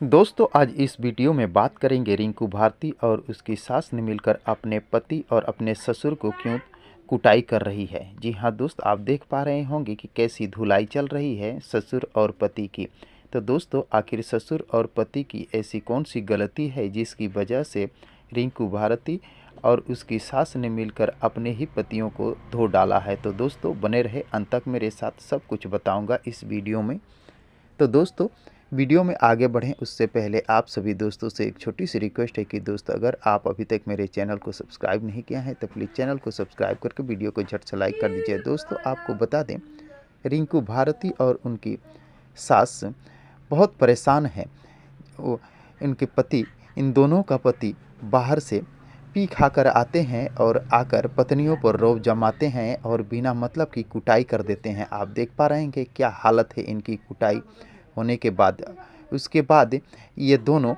दोस्तों आज इस वीडियो में बात करेंगे रिंकू भारती और उसकी सास ने मिलकर अपने पति और अपने ससुर को क्यों कुटाई कर रही है। जी हाँ दोस्त, आप देख पा रहे होंगे कि कैसी धुलाई चल रही है ससुर और पति की। तो दोस्तों आखिर ससुर और पति की ऐसी कौन सी गलती है जिसकी वजह से रिंकू भारती और उसकी सास ने मिलकर अपने ही पतियों को धो डाला है। तो दोस्तों बने रहे अंत तक मेरे साथ, सब कुछ बताऊंगा इस वीडियो में। तो दोस्तों वीडियो में आगे बढ़ें उससे पहले आप सभी दोस्तों से एक छोटी सी रिक्वेस्ट है कि दोस्तों अगर आप अभी तक मेरे चैनल को सब्सक्राइब नहीं किया है तो प्लीज़ चैनल को सब्सक्राइब करके वीडियो को झट से लाइक कर दीजिए। दोस्तों आपको बता दें, रिंकू भारती और उनकी सास बहुत परेशान हैं। वो इनके पति, इन दोनों का पति बाहर से पी खा कर आते हैं और आकर पत्नियों पर रौब जमाते हैं और बिना मतलब की कुटाई कर देते हैं। आप देख पा रहे हैं कि क्या हालत है इनकी कुटाई होने के बाद। उसके बाद ये दोनों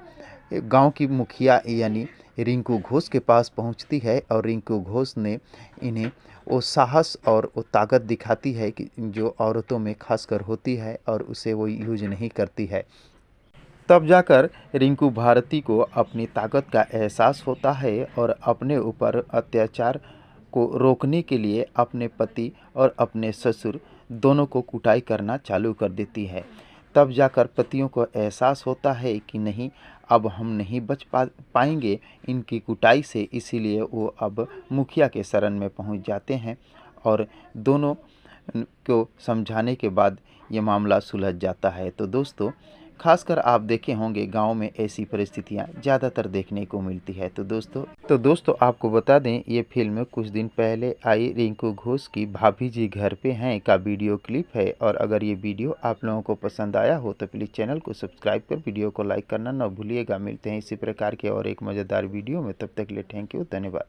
गांव की मुखिया यानी रिंकू घोष के पास पहुंचती है और रिंकू घोष ने इन्हें वो साहस और वो ताकत दिखाती है कि जो औरतों में खासकर होती है और उसे वो यूज नहीं करती है। तब जाकर रिंकू भारती को अपनी ताकत का एहसास होता है और अपने ऊपर अत्याचार को रोकने के लिए अपने पति और अपने ससुर दोनों को कुटाई करना चालू कर देती है। तब जाकर पतियों को एहसास होता है कि नहीं, अब हम नहीं बच पाएंगे इनकी कुटाई से, इसीलिए वो अब मुखिया के शरण में पहुंच जाते हैं और दोनों को समझाने के बाद ये मामला सुलझ जाता है। तो दोस्तों खासकर आप देखे होंगे गांव में ऐसी परिस्थितियां ज़्यादातर देखने को मिलती है। तो दोस्तों आपको बता दें, ये फिल्म कुछ दिन पहले आई रिंकू घोष की भाभी जी घर पे हैं का वीडियो क्लिप है। और अगर ये वीडियो आप लोगों को पसंद आया हो तो प्लीज़ चैनल को सब्सक्राइब कर वीडियो को लाइक करना ना भूलिएगा। मिलते हैं इसी प्रकार के और एक मज़ेदार वीडियो में, तब तक के लिए थैंक यू, धन्यवाद।